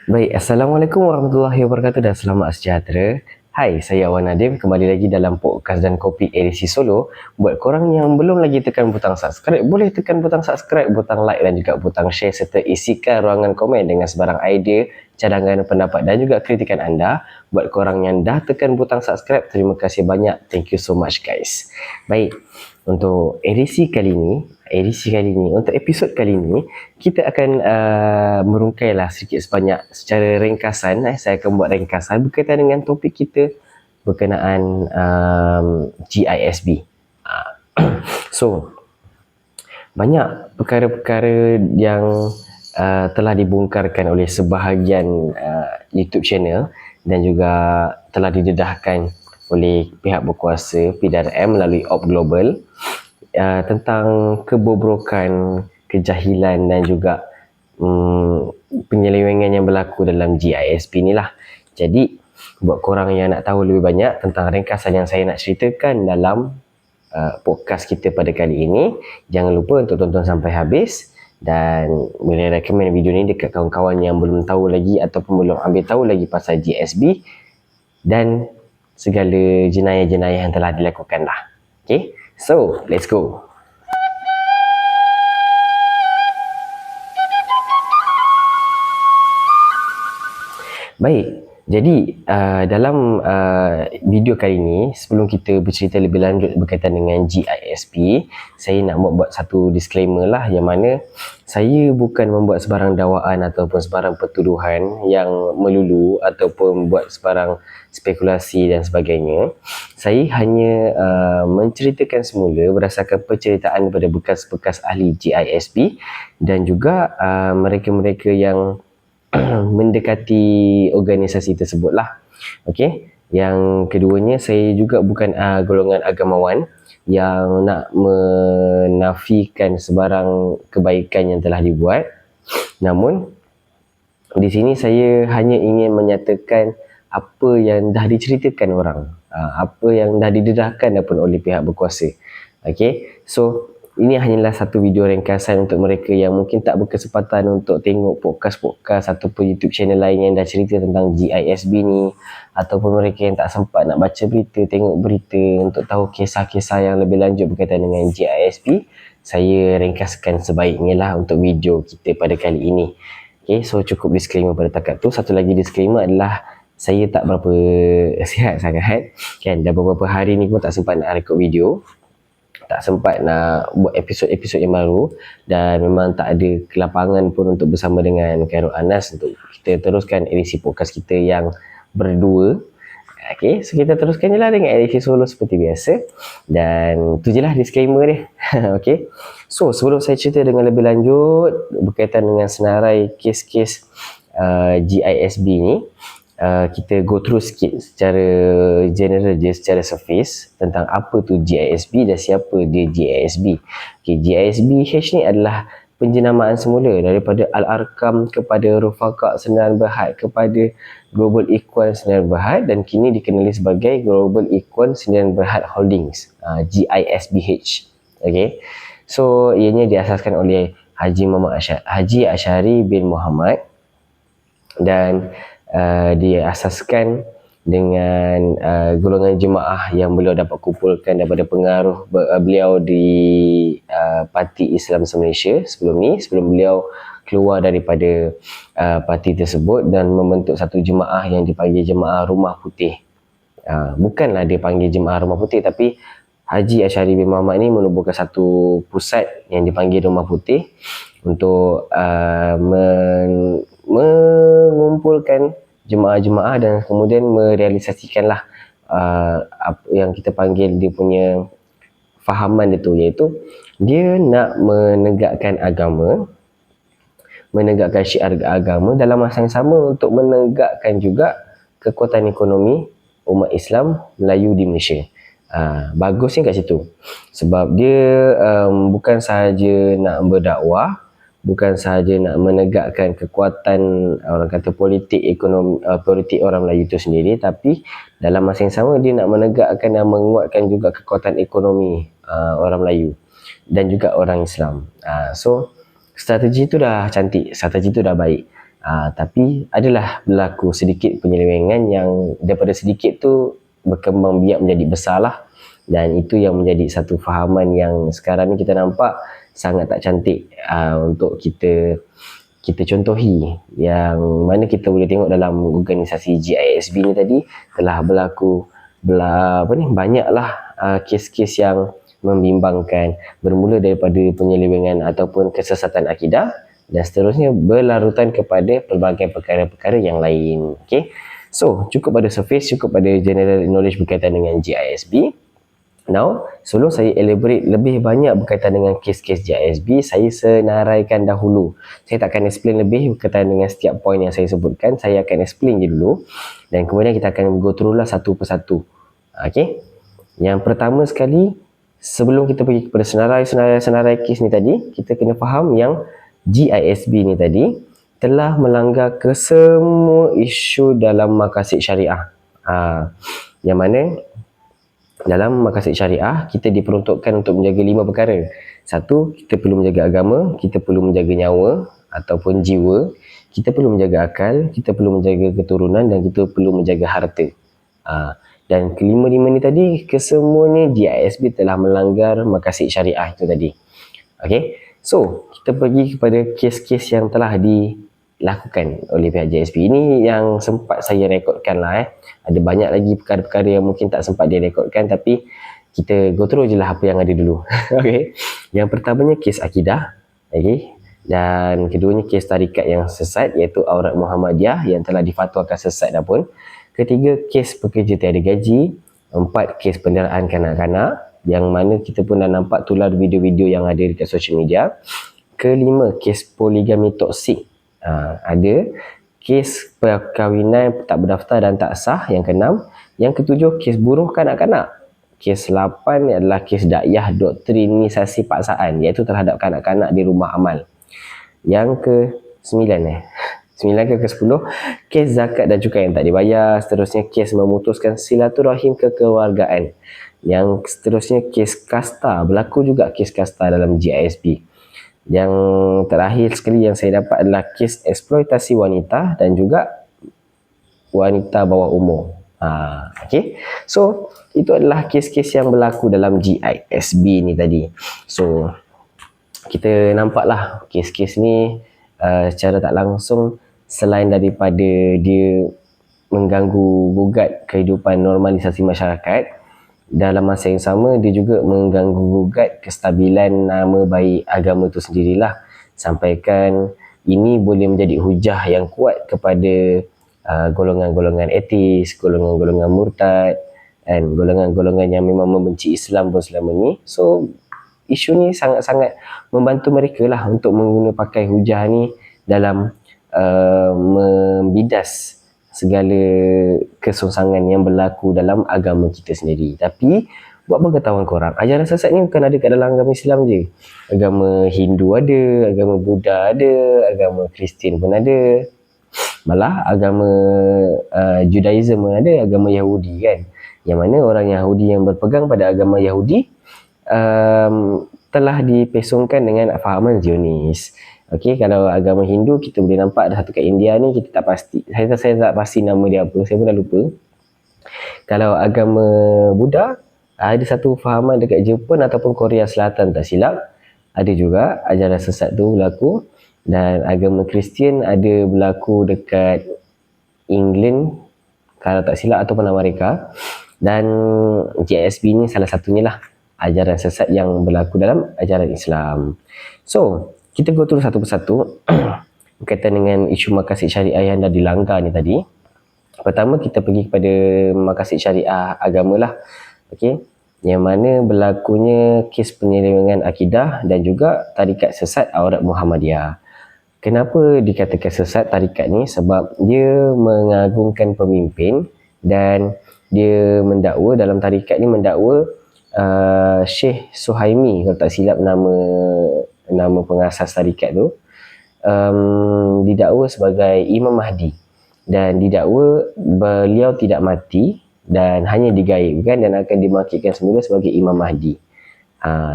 Baik, Assalamualaikum warahmatullahi wabarakatuh dan selamat sejahtera. Hai, saya Awan Nadim, kembali lagi dalam podcast dan kopi edisi solo. Buat korang yang belum lagi tekan butang subscribe, boleh tekan butang subscribe, butang like dan juga butang share serta isikan ruangan komen dengan sebarang idea, cadangan, pendapat dan juga kritikan anda. Buat korang yang dah tekan butang subscribe, terima kasih banyak. Thank you so much guys. Baik, untuk untuk episod kali ini, kita akan merungkailah sedikit sebanyak secara ringkasan. Saya akan buat ringkasan berkaitan dengan topik kita berkenaan GISB. So, banyak perkara-perkara yang telah dibongkarkan oleh sebahagian YouTube channel dan juga telah didedahkan oleh pihak berkuasa PDRM melalui Op Global tentang kebobrokan, kejahilan dan juga penyelewengan yang berlaku dalam GISP ni lah. Jadi, buat korang yang nak tahu lebih banyak tentang ringkasan yang saya nak ceritakan dalam podcast kita pada kali ini, jangan lupa untuk tonton sampai habis dan boleh recommend video ni dekat kawan-kawan yang belum tahu lagi ataupun belum ambil tahu lagi pasal GSB dan segala jenayah-jenayah yang telah dilakukan lah. Okay, so let's go. Baik, jadi dalam video kali ini, sebelum kita bercerita lebih lanjut berkaitan dengan GISP, saya nak buat satu disclaimer lah, yang mana saya bukan membuat sebarang dakwaan ataupun sebarang pertuduhan yang melulu ataupun buat sebarang spekulasi dan sebagainya. Saya hanya menceritakan semula berdasarkan penceritaan daripada bekas-bekas ahli GISP dan juga mereka-mereka yang mendekati organisasi tersebut lah. Okey. Yang keduanya, saya juga bukan golongan agamawan yang nak menafikan sebarang kebaikan yang telah dibuat. Namun di sini saya hanya ingin menyatakan apa yang dah diceritakan orang, apa yang dah didedahkan pun oleh pihak berkuasa. Okey. So ini hanyalah satu video ringkasan untuk mereka yang mungkin tak berkesempatan untuk tengok podcast-podcast ataupun YouTube channel lain yang dah cerita tentang GISB ni, ataupun mereka yang tak sempat nak baca berita, tengok berita untuk tahu kisah-kisah yang lebih lanjut berkaitan dengan GISB. Saya ringkaskan sebaiknya lah untuk video kita pada kali ini. Okay, so cukup disclaimer pada takat tu. Satu lagi disclaimer adalah saya tak berapa sihat sangat kan, dah beberapa hari ni pun tak sempat nak record video, tak sempat nak buat episod-episod yang baru dan memang tak ada kelapangan pun untuk bersama dengan Khairul Anas untuk kita teruskan edisi podcast kita yang berdua. Okay, so kita teruskan je lah dengan edisi solo seperti biasa dan tu je lah disclaimer dia. Okay, so sebelum saya cerita dengan lebih lanjut berkaitan dengan senarai kes-kes GISB ni, kita go through sikit secara general je, secara surface tentang apa tu GISB dan siapa dia GISB. Okay, GISB H ni adalah penjenamaan semula daripada Al-Arkam kepada Rufaqah Sendirian Berhad kepada Global Ikhwan Sendirian Berhad dan kini dikenali sebagai Global Ikhwan Sendirian Berhad Holdings, GISBH. Okay, so ianya diasaskan oleh Haji Asyari bin Muhammad dan diasaskan dengan golongan jemaah yang beliau dapat kumpulkan daripada pengaruh beliau di Parti Islam Malaysia sebelum beliau keluar daripada parti tersebut dan membentuk satu jemaah yang dipanggil Jemaah Rumah Putih. Bukanlah dia panggil Jemaah Rumah Putih, tapi Haji Asyari bin Muhammad ni menubuhkan satu pusat yang dipanggil Rumah Putih untuk mengumpulkan jemaah-jemaah dan kemudian merealisasikanlah apa yang kita panggil dia punya fahaman dia tu, iaitu dia nak menegakkan agama, menegakkan syiar agama dalam masa yang sama untuk menegakkan juga kekuatan ekonomi umat Islam Melayu di Malaysia. Bagusnya kat situ sebab dia bukan sahaja nak berdakwah, bukan sahaja nak menegakkan kekuatan orang kata politik ekonomi, politik orang Melayu itu sendiri, tapi dalam masa yang sama dia nak menegakkan dan menguatkan juga kekuatan ekonomi orang Melayu dan juga orang Islam. So strategi itu dah cantik, strategi itu dah baik. Tapi adalah berlaku sedikit penyelewengan yang daripada sedikit tu berkembang biak menjadi besar lah. Dan itu yang menjadi satu fahaman yang sekarang ni kita nampak sangat tak cantik untuk kita contohi, yang mana kita boleh tengok dalam organisasi GISB ni tadi telah berlaku banyaklah kes-kes yang membimbangkan, bermula daripada penyelewengan ataupun kesesatan akidah dan seterusnya berlarutan kepada pelbagai perkara-perkara yang lain. Okay, so cukup pada surface, cukup pada general knowledge berkaitan dengan GISB. Now, sebelum saya elaborate lebih banyak berkaitan dengan kes-kes GISB, saya senaraikan dahulu. Saya tak akan explain lebih berkaitan dengan setiap poin yang saya sebutkan. Saya akan explain je dulu. Dan kemudian kita akan go through lah satu persatu. Okay? Yang pertama sekali, sebelum kita pergi kepada senarai kes ni tadi, kita kena faham yang GISB ni tadi telah melanggar ke semua isu dalam maqasid syariah. Yang mana dalam maqasid syariah, kita diperuntukkan untuk menjaga 5 perkara. Satu, kita perlu menjaga agama, kita perlu menjaga nyawa ataupun jiwa, kita perlu menjaga akal, kita perlu menjaga keturunan dan kita perlu menjaga harta. Dan kelima-lima ni tadi, kesemuanya GISB telah melanggar maqasid syariah itu tadi. Okay, so kita pergi kepada kes-kes yang telah dilakukan oleh pihak GISB. Ini yang sempat saya rekodkan lah. Ada banyak lagi perkara-perkara yang mungkin tak sempat direkodkan, tapi kita go through je lah apa yang ada dulu. Okay. Yang pertamanya kes akidah. Okay. Dan keduanya kes tarikat yang sesat, iaitu Aurat Muhammadiyah yang telah difatwakan sesat dah pun. Ketiga, kes pekerja tiada gaji. 4, kes penderaan kanak-kanak, yang mana kita pun dah nampak tular video-video yang ada dekat social media. Kelima, kes poligami toksik. Ada kes perkahwinan tak berdaftar dan tak sah, yang keenam. Yang ketujuh, kes buruh kanak-kanak. Kes 8 adalah kes dakwah doktrinisasi paksaan, iaitu terhadap kanak-kanak di rumah amal. Yang ke-9 9 ke-10, kes zakat dan cukai yang tak dibayar. Seterusnya, kes memutuskan silaturahim kekeluargaan. Yang seterusnya, kes kasta. Berlaku juga kes kasta dalam GISB. Yang terakhir sekali yang saya dapat adalah kes eksploitasi wanita dan juga wanita bawah umur. Okay. So, itu adalah kes-kes yang berlaku dalam GISB ni tadi. So, kita nampaklah kes-kes ni secara tak langsung, selain daripada dia mengganggu gugat kehidupan normalisasi masyarakat, dalam masa yang sama dia juga mengganggu gugat kestabilan nama baik agama itu sendirilah. Sampaikan ini boleh menjadi hujah yang kuat kepada golongan-golongan etis, golongan-golongan murtad dan golongan-golongan yang memang membenci Islam pun selama ni. So isu ni sangat-sangat membantu mereka lah untuk menggunakan pakai hujah ni dalam membidas segala kesongsangan yang berlaku dalam agama kita sendiri. Tapi buat pengetahuan korang, ajaran sesat ni bukan ada kat dalam agama Islam je. Agama Hindu ada, agama Buddha ada, agama Kristian pun ada. Malah agama Judaism pun ada, agama Yahudi kan. Yang mana orang Yahudi yang berpegang pada agama Yahudi telah dipesongkan dengan fahaman Zionis. Okey, kalau agama Hindu kita boleh nampak ada satu kat India ni, kita tak pasti, saya tak pasti nama dia apa, saya pun dah lupa. Kalau agama Buddha, ada satu fahaman dekat Jepun ataupun Korea Selatan tak silap, ada juga ajaran sesat tu berlaku. Dan agama Kristian ada berlaku dekat England kalau tak silap, ataupun Amerika. Dan GISB ni salah satunya lah ajaran sesat yang berlaku dalam ajaran Islam. So, kita go through satu persatu berkaitan dengan isu maqasid syariah yang dah dilanggar ni tadi. Pertama, kita pergi kepada maqasid syariah agama lah. Okey, yang mana berlakunya kes penyelewengan akidah dan juga tarikat sesat Aurat Muhammadiyah. Kenapa dikatakan sesat tarikat ni? Sebab dia mengagungkan pemimpin dan dia mendakwa, dalam tarikat ni mendakwa Syekh Suhaimi, kalau tak silap nama pengasas tarikat tu, didakwa sebagai Imam Mahdi, dan didakwa beliau tidak mati dan hanya digaibkan dan akan dimakitkan semula sebagai Imam Mahdi.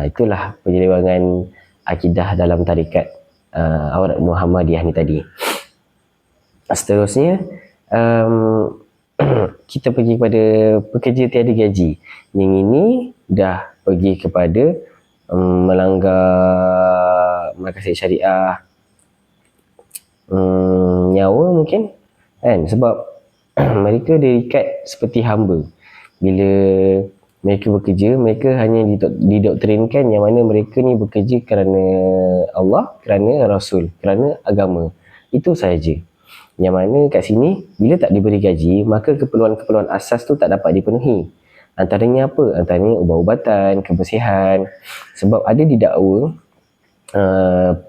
Itulah penyelewengan akidah dalam tarikat Aurat Muhammadiyah ni tadi. Seterusnya, kita pergi kepada pekerja tiada gaji. Yang ini dah pergi kepada melanggar maqasid syariah, nyawa mungkin kan, sebab mereka diikat seperti hamba. Bila mereka bekerja, mereka hanya didoktrinkan yang mana mereka ni bekerja kerana Allah, kerana Rasul, kerana agama. Itu sahaja. Yang mana kat sini, bila tak diberi gaji, maka keperluan-keperluan asas tu tak dapat dipenuhi. Antaranya apa? Antaranya ubat-ubatan, kebersihan. Sebab ada didakwa,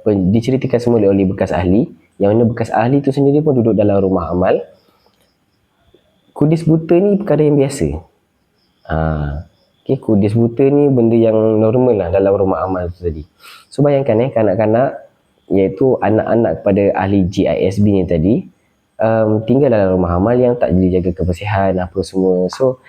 diceritakan semula oleh bekas ahli, yang mana bekas ahli tu sendiri pun duduk dalam rumah amal. Kudis buta ni perkara yang biasa. Kudis buta ni benda yang normal lah dalam rumah amal tu tadi. So bayangkan kanak-kanak, iaitu anak-anak kepada ahli GISB ni tadi, tinggal dalam rumah amal yang tak dijaga kebersihan apa semua. So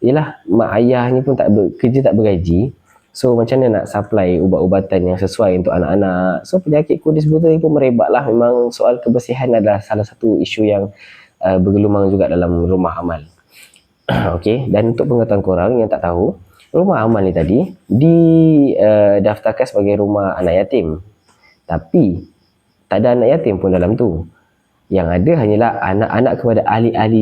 yelah, mak ayah ni pun kerja tak bergaji. So macam mana nak supply ubat-ubatan yang sesuai untuk anak-anak. So penyakit kudis buta ni pun merebak lah. Memang soal kebersihan adalah salah satu isu yang bergelumang juga dalam rumah amal. Okey, dan untuk pengetahuan korang yang tak tahu, rumah amal ni tadi didaftarkan sebagai rumah anak yatim. Tapi tak ada anak yatim pun dalam tu. Yang ada hanyalah anak-anak kepada ahli-ahli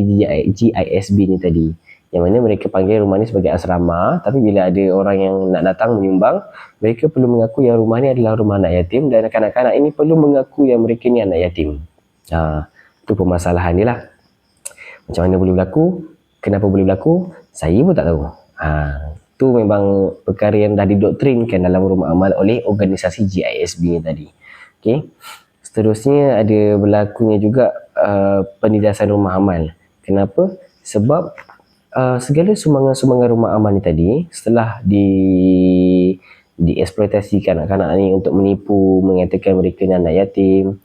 GISB ni tadi. Yang mana mereka panggil rumah ni sebagai asrama. Tapi bila ada orang yang nak datang menyumbang, mereka perlu mengaku yang rumah ni adalah rumah anak yatim. Dan kanak-kanak ini perlu mengaku yang mereka ni anak yatim. Itu permasalahan dia lah. Macam mana boleh berlaku? Kenapa boleh berlaku? Saya pun tak tahu. Itu memang perkara yang dah didoktrinkan dalam rumah amal oleh organisasi GISB ni tadi. Okay. Seterusnya ada berlakunya juga penindasan rumah amal. Kenapa? Sebab segala sumbangan-sumbangan rumah amal ni tadi, setelah dieksploitasi kanak-kanak ni untuk menipu, mengatakan mereka ni anak yatim,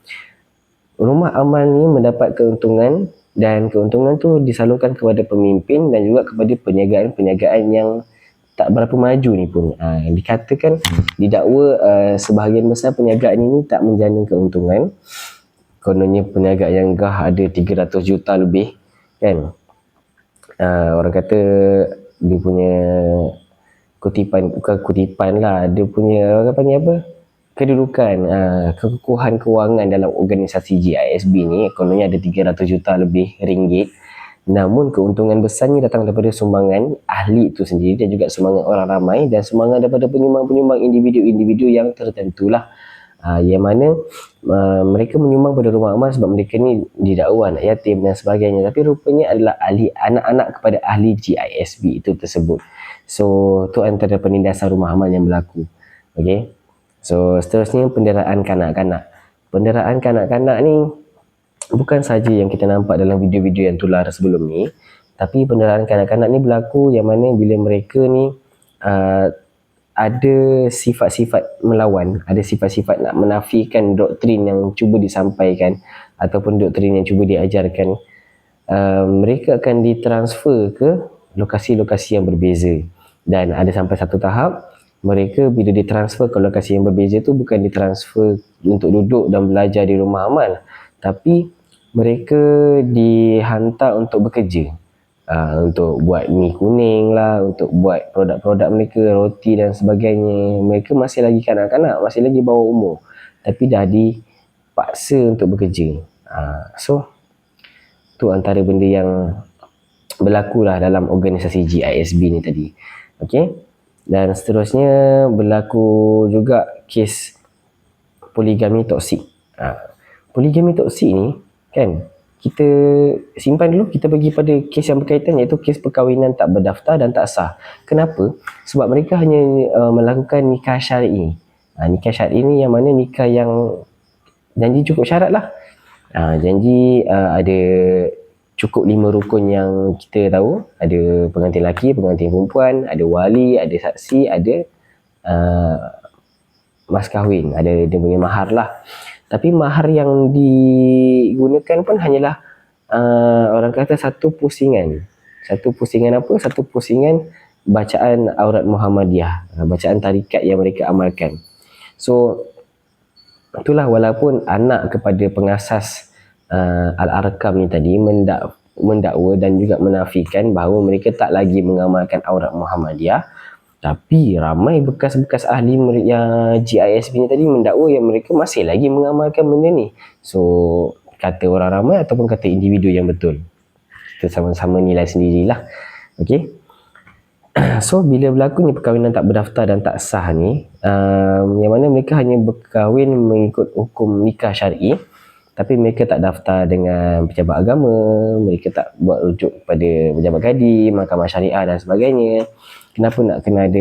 rumah amal ni mendapat keuntungan, dan keuntungan tu disalurkan kepada pemimpin dan juga kepada perniagaan-perniagaan yang tak berapa maju ni pun. Dikatakan, didakwa sebahagian besar perniagaan ini tak menjana keuntungan. Kononnya perniagaan yang gah ada 300 juta lebih kan. Orang kata dia punya kutipan, bukan kutipan lah, dia punya orang panggil apa, kedudukan, kekukuhan kewangan dalam organisasi GISB ni kononnya ada 300 juta lebih ringgit. Namun keuntungan besarnya datang daripada sumbangan ahli itu sendiri dan juga sumbangan orang ramai dan sumbangan daripada penyumbang-penyumbang individu-individu yang tertentu lah. Yang mana mereka menyumbang pada rumah amal sebab mereka ni didakwa anak yatim dan sebagainya. Tapi rupanya adalah ahli, anak-anak kepada ahli GISB itu tersebut. So tu antara penindasan rumah amal yang berlaku. Okay. So seterusnya penderaan kanak-kanak. Penderaan kanak-kanak ni bukan saja yang kita nampak dalam video-video yang tular sebelum ni, tapi penderaan kanak-kanak ni berlaku yang mana bila mereka ni ada sifat-sifat melawan, ada sifat-sifat nak menafikan doktrin yang cuba disampaikan ataupun doktrin yang cuba diajarkan, mereka akan ditransfer ke lokasi-lokasi yang berbeza. Dan ada sampai satu tahap mereka bila ditransfer ke lokasi yang berbeza tu bukan ditransfer untuk duduk dan belajar di rumah amal, tapi mereka dihantar untuk bekerja, untuk buat mi kuning lah, untuk buat produk-produk mereka, roti dan sebagainya. Mereka masih lagi kanak-kanak, masih lagi bawah umur, tapi dah dipaksa untuk bekerja. So tu antara benda yang berlaku lah dalam organisasi GISB ni tadi. Okay. Dan seterusnya berlaku juga kes poligami toksik. Poligami toksik ni kan, kita simpan dulu, kita pergi pada kes yang berkaitan, iaitu kes perkahwinan tak berdaftar dan tak sah. Kenapa? Sebab mereka hanya melakukan nikah syar'i. Nikah syar'i ni yang mana nikah yang janji cukup syarat lah. Janji ada cukup 5 rukun yang kita tahu. Ada pengantin lelaki, pengantin perempuan, ada wali, ada saksi, ada mas kahwin, ada dia punya mahar lah. Tapi mahar yang digunakan pun hanyalah orang kata satu pusingan. Satu pusingan apa? Satu pusingan bacaan aurat Muhammadiyah, bacaan tarikat yang mereka amalkan. So itulah, walaupun anak kepada pengasas Al-Arkam ni tadi mendakwa dan juga menafikan bahawa mereka tak lagi mengamalkan aurat Muhammadiyah. Tapi ramai bekas-bekas ahli yang GISB ni tadi mendakwa yang mereka masih lagi mengamalkan benda ni. So, kata orang ramai ataupun kata individu yang betul, kita sama-sama nilai sendirilah. Okey. So, bila berlakunya perkahwinan tak berdaftar dan tak sah ni, yang mana mereka hanya berkahwin mengikut hukum nikah syar'i, tapi mereka tak daftar dengan pejabat agama, mereka tak buat rujuk pada pejabat kadi, mahkamah syariah dan sebagainya. Kenapa nak kena ada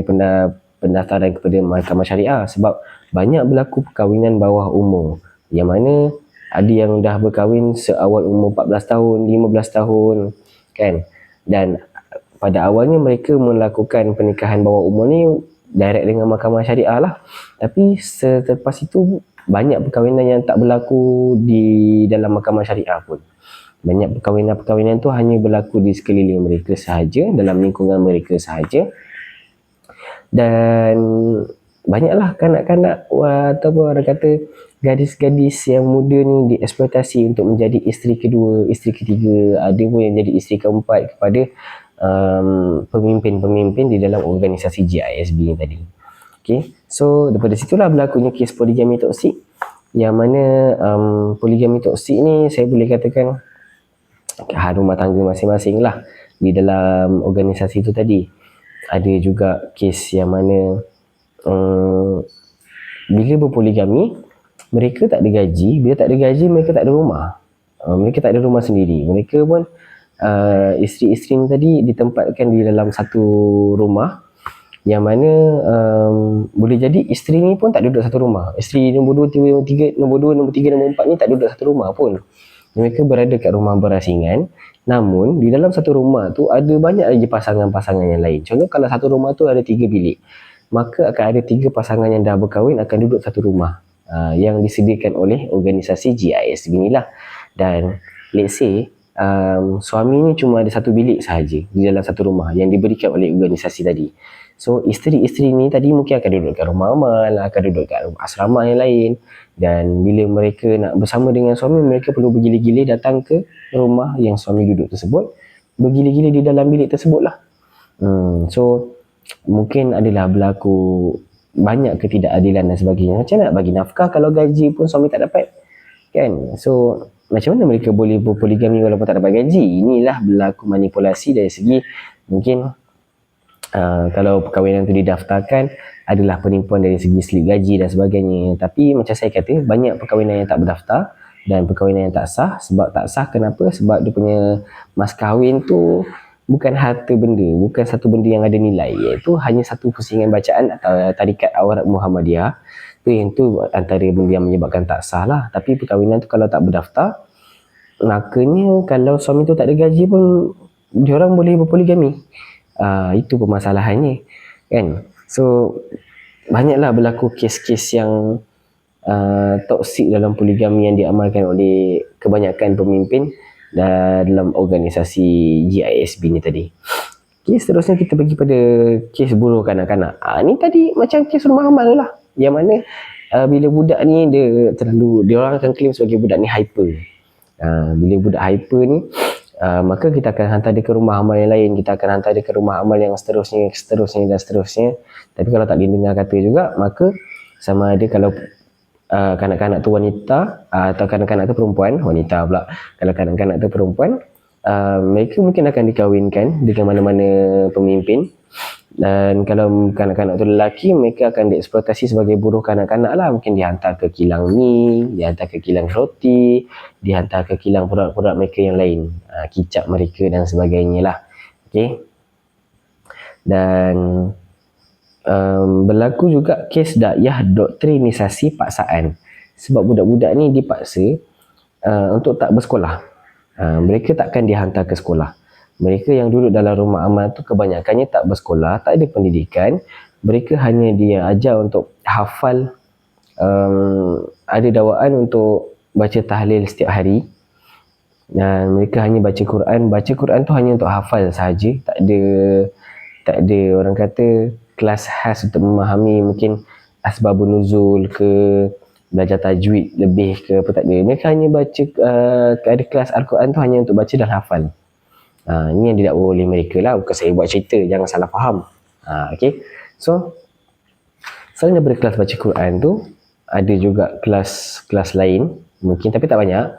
pendaftaran kepada mahkamah syariah? Sebab banyak berlaku perkahwinan bawah umur, yang mana ada yang dah berkahwin seawal umur 14 tahun, 15 tahun kan. Dan pada awalnya mereka melakukan pernikahan bawah umur ni direct dengan mahkamah syariah lah. Tapi selepas itu banyak perkahwinan yang tak berlaku di dalam mahkamah syariah pun. Banyak perkahwinan-perkahwinan tu hanya berlaku di sekeliling mereka sahaja, dalam lingkungan mereka sahaja. Dan banyaklah kanak-kanak ataupun orang kata gadis-gadis yang muda ni dieksploitasi untuk menjadi isteri kedua, isteri ketiga, ada pun yang jadi isteri keempat kepada pemimpin-pemimpin di dalam organisasi GISB ni tadi. Okay, so daripada situlah berlakunya kes poligami toksik, yang mana poligami toksik ni saya boleh katakan rumah tangga masing-masing lah di dalam organisasi itu tadi. Ada juga kes yang mana bila berpoligami, mereka tak ada gaji. Bila tak ada gaji, mereka tak ada rumah. Mereka tak ada rumah sendiri. Mereka pun isteri-isteri ni tadi ditempatkan di dalam satu rumah, yang mana boleh jadi isteri ni pun tak duduk satu rumah. Isteri nombor 2, nombor 3, nombor 2, nombor 3, nombor 4 ni tak duduk satu rumah pun. Mereka berada kat rumah berasingan. Namun di dalam satu rumah tu ada banyak lagi pasangan-pasangan yang lain. Contoh kalau satu rumah tu ada 3 bilik, maka akan ada 3 pasangan yang dah berkahwin akan duduk satu rumah yang disediakan oleh organisasi GISB ni lah. Dan let's say suami ni cuma ada satu bilik sahaja di dalam satu rumah yang diberikan oleh organisasi tadi. So isteri-isteri ni tadi mungkin akan duduk kat rumah amal, akan duduk kat asrama yang lain. Dan bila mereka nak bersama dengan suami, mereka perlu bergila-gila datang ke rumah yang suami duduk tersebut, bergila-gila di dalam bilik tersebut lah. So mungkin adalah berlaku banyak ketidakadilan dan sebagainya. Macam nak bagi nafkah kalau gaji pun suami tak dapat kan? So macam mana mereka boleh berpoligami walaupun tak dapat gaji? Inilah berlaku manipulasi dari segi mungkin kalau perkahwinan itu didaftarkan adalah penipuan dari segi slip gaji dan sebagainya. Tapi macam saya kata, banyak perkahwinan yang tak berdaftar dan perkahwinan yang tak sah. Sebab tak sah kenapa? Sebab dia punya mas kahwin tu bukan harta benda, bukan satu benda yang ada nilai, iaitu hanya satu pusingan bacaan atau tarikat aurat Muhammadiyah. Itu antara benda yang menyebabkan tak sah lah. Tapi perkahwinan tu kalau tak berdaftar, makanya kalau suami tu tak ada gaji pun diorang boleh berpoligami. Itu permasalahannya kan. So banyaklah berlaku kes-kes yang toksik dalam poligami yang diamalkan oleh kebanyakan pemimpin dalam organisasi GISB ni tadi. Okay, seterusnya kita pergi pada kes buruh kanak-kanak. Ni tadi macam kes rumah amal lah, yang mana bila budak ni dia orang akan claim sebagai budak ni hyper. Bila budak hyper ni, maka kita akan hantar dia ke rumah amal yang lain, kita akan hantar dia ke rumah amal yang seterusnya dan seterusnya. Tapi kalau tak didengar kata juga, maka sama ada kalau kanak-kanak tu wanita atau kanak-kanak tu perempuan, wanita pula, kalau kanak-kanak tu perempuan, mereka mungkin akan dikahwinkan dengan mana-mana pemimpin. Dan kalau kanak-kanak tu lelaki, mereka akan dieksploitasi sebagai buruh kanak-kanak lah. Mungkin dihantar ke kilang mi, dihantar ke kilang roti, dihantar ke kilang produk-produk mereka yang lain, kicap mereka dan sebagainya lah. Okay. Dan berlaku juga kes dakwah doktrinisasi paksaan. Sebab budak-budak ni dipaksa untuk tak bersekolah. Mereka takkan dihantar ke sekolah. Mereka yang duduk dalam rumah amal tu kebanyakannya tak bersekolah, tak ada pendidikan. Mereka hanya diajar untuk hafal, ada dakwaan untuk baca tahlil setiap hari. Dan mereka hanya baca Quran. Baca Quran tu hanya untuk hafal sahaja. Tak ada orang kata kelas khas untuk memahami mungkin asbabun nuzul ke, belajar tajwid lebih ke apa tak ada. Mereka hanya baca ada kelas Al-Quran tu hanya untuk baca dan hafal. Ini yang didakwa oleh mereka lah, bukan saya buat cerita, jangan salah faham. Okay. So selain daripada kelas baca Quran tu, ada juga kelas lain mungkin, tapi tak banyak.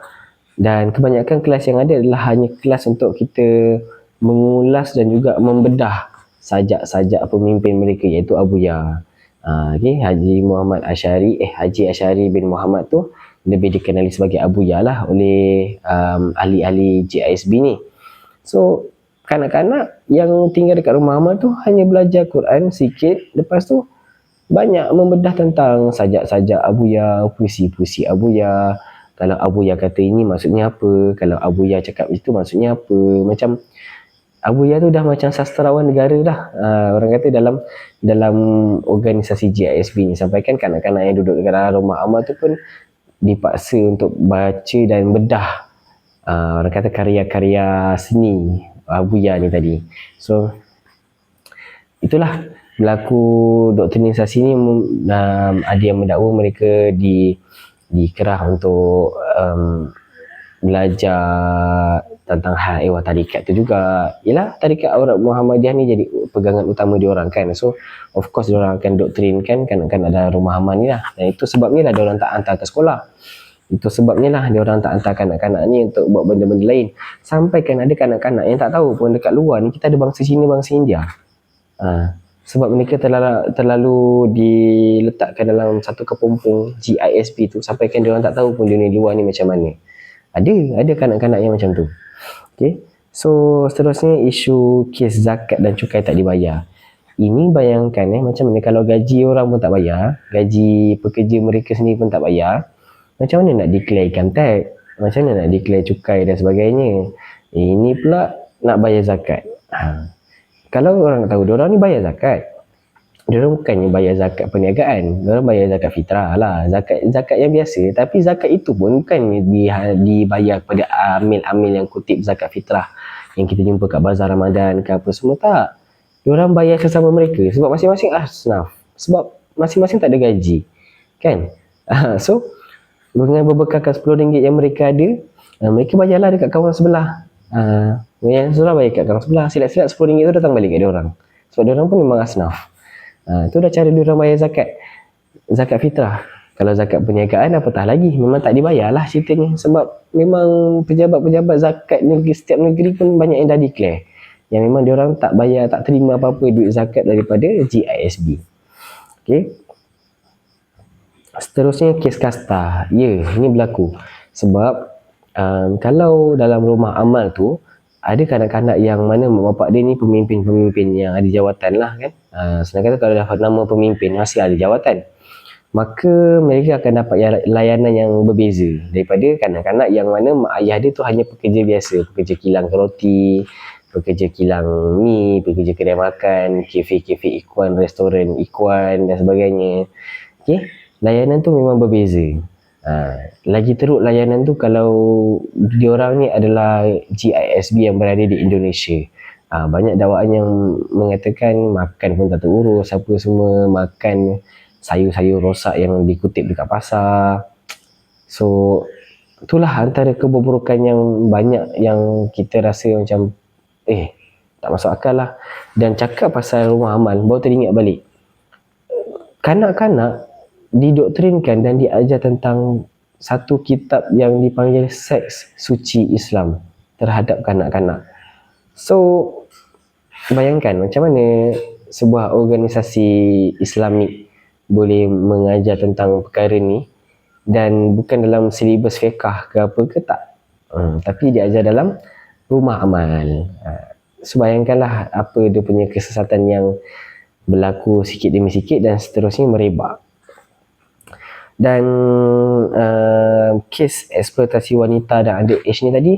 Dan kebanyakan kelas yang ada adalah hanya kelas untuk kita mengulas dan juga membedah sajak-sajak pemimpin mereka, iaitu Abuya. Okay, Haji Asy'ari bin Muhammad tu lebih dikenali sebagai Abuya lah oleh ahli-ahli JISB ni. So kanak-kanak yang tinggal dekat rumah Amal tu hanya belajar Quran sikit, lepas tu banyak membedah tentang sajak-sajak Abuya, puisi-puisi Abuya. Kalau Abuya kata ini maksudnya apa, kalau Abuya cakap itu maksudnya apa. Macam Abuya tu dah macam sastrawan negara dah. Orang kata dalam organisasi JISB ni, sampaikan kanak-kanak yang duduk dekat dalam rumah Amal tu pun dipaksa untuk baca dan bedah orang kata karya-karya seni Abuya ni tadi. So itulah berlaku doktrinisasi ni. Ada yang mendakwa mereka dikerah untuk belajar tentang hal tarikat tu juga. Yalah, tarikat Aurat Muhammadiyah ni jadi pegangan utama diorang kan. So of course diorang akan doktrinkan kanak-kanak dalam rumah Amal ni lah. Dan itu sebabnya lah diorang tak hantar ke sekolah. Itu sebabnya lah diorang tak hantar kanak-kanak ni untuk buat benda-benda lain. Sampai kan ada kanak-kanak yang tak tahu pun dekat luar ni kita ada bangsa Cina, bangsa India. Sebab mereka terlalu diletakkan dalam satu kepompong GISP tu, sampai kan diorang tak tahu pun dunia luar ni macam mana. Ada kanak-kanak yang macam tu. Okay. So seterusnya isu kes zakat dan cukai tak dibayar. Ini bayangkan macam mana kalau gaji orang pun tak bayar, gaji pekerja mereka sendiri pun tak bayar, macam mana nak declarekan tax, macam mana nak declare cukai dan sebagainya. Ini pula nak bayar zakat. Kalau orang tahu diorang ni bayar zakat, diorang bukannya bayar zakat perniagaan, diorang bayar zakat fitrah lah, zakat yang biasa. Tapi zakat itu pun bukan dibayar kepada amil-amil yang kutip zakat fitrah yang kita jumpa kat bazar Ramadan ke apa semua, tak. Diorang bayar sesama mereka sebab masing-masing asnaf, sebab masing-masing tak ada gaji kan. So dengan berbekalkan RM10 yang mereka ada, mereka bayarlah dekat kawan sebelah. Yang sebelah bayar kat kawan sebelah, silap-silap RM10 tu datang balik kat diorang, sebab diorang pun memang asnaf. Itu dah cara diorang bayar zakat fitrah. Kalau zakat perniagaan apatah lagi, memang tak dibayar lah ceritanya. Sebab memang pejabat-pejabat zakat negeri, setiap negeri pun banyak yang dah declare yang memang diorang tak bayar, tak terima apa-apa duit zakat daripada GISB. Okay. Seterusnya kes kasta. Ini berlaku sebab kalau dalam rumah Amal tu ada kanak-kanak yang mana mak bapak dia ni pemimpin-pemimpin yang ada jawatan lah kan. Senang kata kalau dapat nama pemimpin masih ada jawatan, maka mereka akan dapat layanan yang berbeza daripada kanak-kanak yang mana mak ayah dia tu hanya pekerja biasa, pekerja kilang roti, pekerja kilang mi, pekerja kedai makan, kafe-kafe Ikhwan, restoran Ikhwan dan sebagainya. Okay? Layanan tu memang berbeza. Lagi teruk layanan tu kalau diorang ni adalah GISB yang berada di Indonesia. Banyak dakwaan yang mengatakan makan pun tak terurus, apa semua, makan sayur-sayur rosak yang dikutip dekat pasar. So itulah antara keburukan yang banyak yang kita rasa macam tak masuk akal lah. Dan cakap pasal rumah Amal, baru teringat balik, kanak-kanak didoktrinkan dan diajar tentang satu kitab yang dipanggil Seks Suci Islam terhadap kanak-kanak. So bayangkan macam mana sebuah organisasi Islamik boleh mengajar tentang perkara ni, dan bukan dalam silibus fiqah ke apa ke, tak. Tapi diajar dalam rumah Amal. So bayangkanlah apa dia punya kesesatan yang berlaku sikit demi sikit dan seterusnya merebak. Dan kes eksploitasi wanita dan underage ni tadi,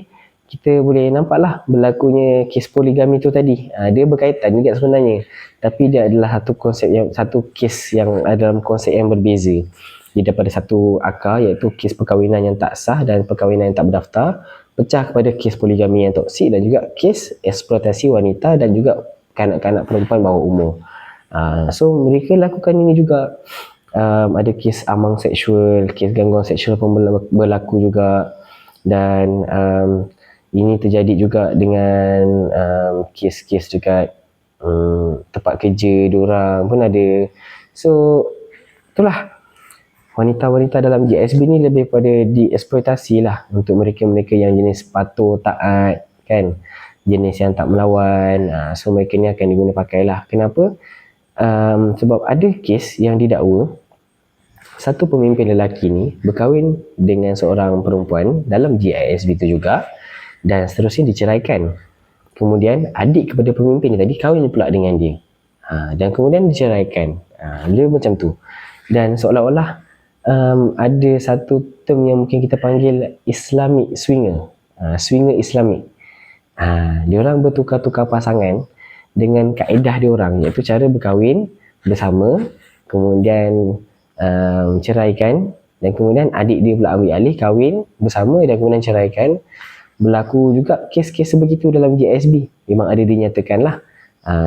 kita boleh nampaklah berlakunya kes poligami tu tadi. Dia berkaitan juga sebenarnya, tapi dia adalah satu kes yang ada dalam konsep yang berbeza. Dia daripada satu akar, iaitu kes perkahwinan yang tak sah dan perkahwinan yang tak berdaftar, pecah kepada kes poligami yang toksik dan juga kes eksploitasi wanita dan juga kanak-kanak perempuan bawah umur. So mereka lakukan ini juga. ada kes amang seksual, kes gangguan seksual pun berlaku juga. Dan ini terjadi juga dengan kes-kes dekat tempat kerja diorang pun ada. So itulah, wanita-wanita dalam GSB ni lebih pada dieksploitasi lah untuk mereka-mereka yang jenis patuh, taat kan, jenis yang tak melawan. So mereka ni akan diguna pakai lah. Kenapa? Sebab ada kes yang didakwa satu pemimpin lelaki ni berkahwin dengan seorang perempuan dalam GISB tu juga, dan seterusnya diceraikan. Kemudian adik kepada pemimpin ni tadi kahwin pula dengan dia, dan kemudian diceraikan. Dia macam tu. Dan seolah-olah ada satu term yang mungkin kita panggil Islamic swinger, swinger Islamik. Diorang bertukar-tukar pasangan dengan kaedah diorang, iaitu cara berkahwin bersama, kemudian ceraikan, dan kemudian adik dia pula ambil alih, kahwin bersama dan kemudian ceraikan. Berlaku juga kes-kes sebegitu dalam GSB, memang ada dinyatakan lah.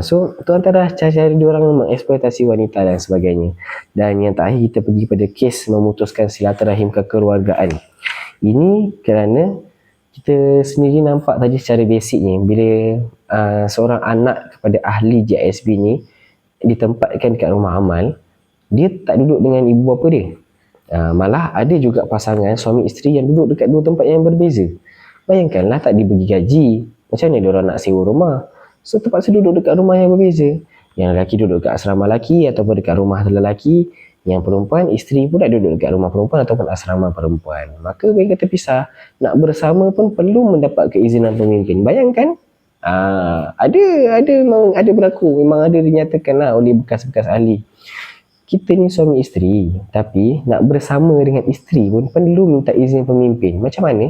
So itu antara cara-cara diorang mengeksploitasi wanita dan sebagainya. Dan yang terakhir, kita pergi pada kes memutuskan silaturahim kekeluargaan. Ini kerana kita sendiri nampak tadi secara basicnya, bila seorang anak kepada ahli GSB ni ditempatkan dekat rumah amal, dia tak duduk dengan ibu bapa dia. Malah ada juga pasangan suami isteri yang duduk dekat dua tempat yang berbeza. Bayangkanlah, tak dibagi gaji, macam mana diorang nak sewa rumah? So terpaksa duduk dekat rumah yang berbeza. Yang lelaki duduk dekat asrama lelaki ataupun dekat rumah lelaki, yang perempuan, isteri pula duduk dekat rumah perempuan ataupun asrama perempuan. Maka mereka terpisah. Nak bersama pun perlu mendapat keizinan pemimpin. Bayangkan, ada berlaku, memang ada dinyatakan lah oleh bekas-bekas ahli. Kita ni suami isteri, tapi nak bersama dengan isteri pun perlu minta izin pemimpin. Macam mana?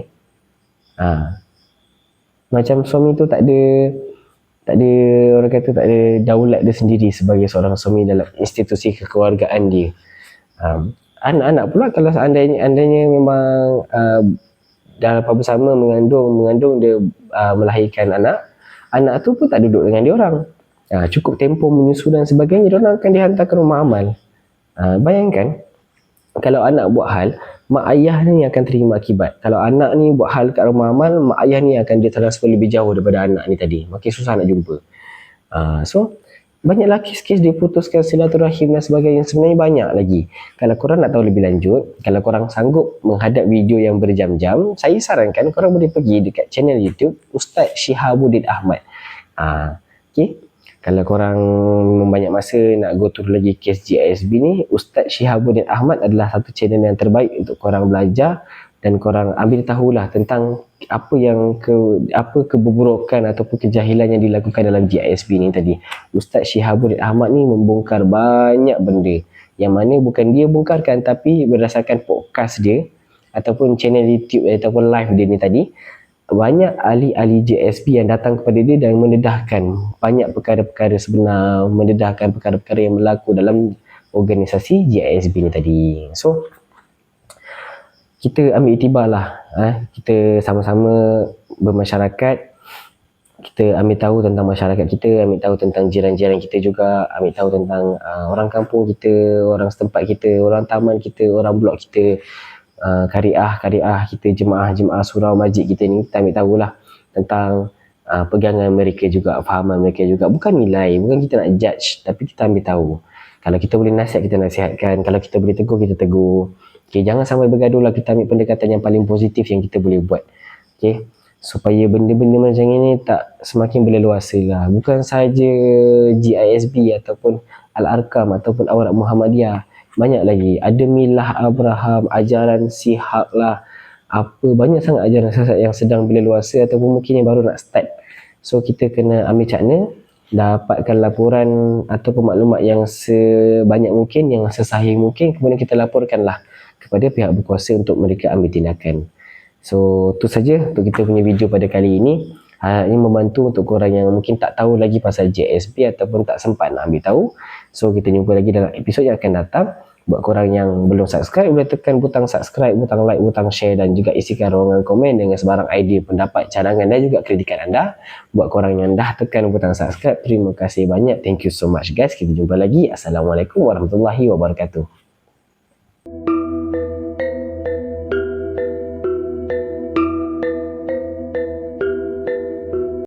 Macam suami tu tak ada orang kata tak ada daulat dia sendiri sebagai seorang suami dalam institusi kekeluargaan dia. Anak-anak pula, kalau seandainya memang dalam bersama mengandung dia melahirkan anak tu pun tak duduk dengan dia orang. Cukup tempoh menyusu dan sebagainya, dia orang akan dihantar ke rumah amal. Bayangkan kalau anak buat hal, mak ayah ni akan terima akibat. Kalau anak ni buat hal kat rumah amal, mak ayah ni akan dia transfer lebih jauh daripada anak ni tadi. Makin susah nak jumpa. So banyaklah kes-kes dia putuskan silaturahim dan sebagainya. Sebenarnya banyak lagi. Kalau korang nak tahu lebih lanjut, kalau korang sanggup menghadap video yang berjam-jam, saya sarankan korang boleh pergi dekat channel YouTube Ustaz Shihabuddin Ahmad. Okay. Kalau korang banyak masa nak go through lagi kes GISB ni, Ustaz Shihabuddin Ahmad adalah satu channel yang terbaik untuk korang belajar dan korang ambil tahulah tentang apa keburukan ataupun kejahilan yang dilakukan dalam GISB ni tadi. Ustaz Shihabuddin Ahmad ni membongkar banyak benda yang mana bukan dia bongkarkan, tapi berdasarkan podcast dia ataupun channel YouTube ataupun live dia ni tadi, banyak ahli-ahli GSB yang datang kepada dia dan mendedahkan banyak perkara-perkara sebenar, mendedahkan perkara-perkara yang berlaku dalam organisasi GSB ni tadi. So kita ambil iktibar lah, kita sama-sama bermasyarakat, kita ambil tahu tentang masyarakat kita, ambil tahu tentang jiran-jiran kita juga, ambil tahu tentang orang kampung kita, orang setempat kita, orang taman kita, orang blok kita, kariah kita, jemaah surau masjid kita ni. Kita ambil tahulah tentang pegangan mereka juga, fahaman mereka juga. Bukan nilai, bukan kita nak judge, tapi kita ambil tahu. Kalau kita boleh nasihat, kita nasihatkan. Kalau kita boleh tegur, kita tegur. Okay, jangan sampai bergaduh lah. Kita ambil pendekatan yang paling positif yang kita boleh buat. Okay, supaya benda-benda macam ini tak semakin berleluasa lah. Bukan sahaja GISB ataupun Al-Arkam ataupun Awrak Muhammadiyah. Banyak lagi, ada Milah Abraham, ajaran Sihak lah, banyak sangat ajaran sesat yang sedang berleluasa ataupun mungkin yang baru nak start. So kita kena ambil cakna, dapatkan laporan ataupun maklumat yang sebanyak mungkin, yang sesahih mungkin, kemudian kita laporkanlah kepada pihak berkuasa untuk mereka ambil tindakan. So itu saja untuk kita punya video pada kali ini. Ini membantu untuk korang yang mungkin tak tahu lagi pasal GSB ataupun tak sempat nak ambil tahu. So kita jumpa lagi dalam episod yang akan datang. Buat korang yang belum subscribe, boleh tekan butang subscribe, butang like, butang share dan juga isikan ruangan komen dengan sebarang idea, pendapat, cadangan dan juga kritikan anda. Buat korang yang dah tekan butang subscribe, terima kasih banyak. Thank you so much guys. Kita jumpa lagi. Assalamualaikum warahmatullahi wabarakatuh.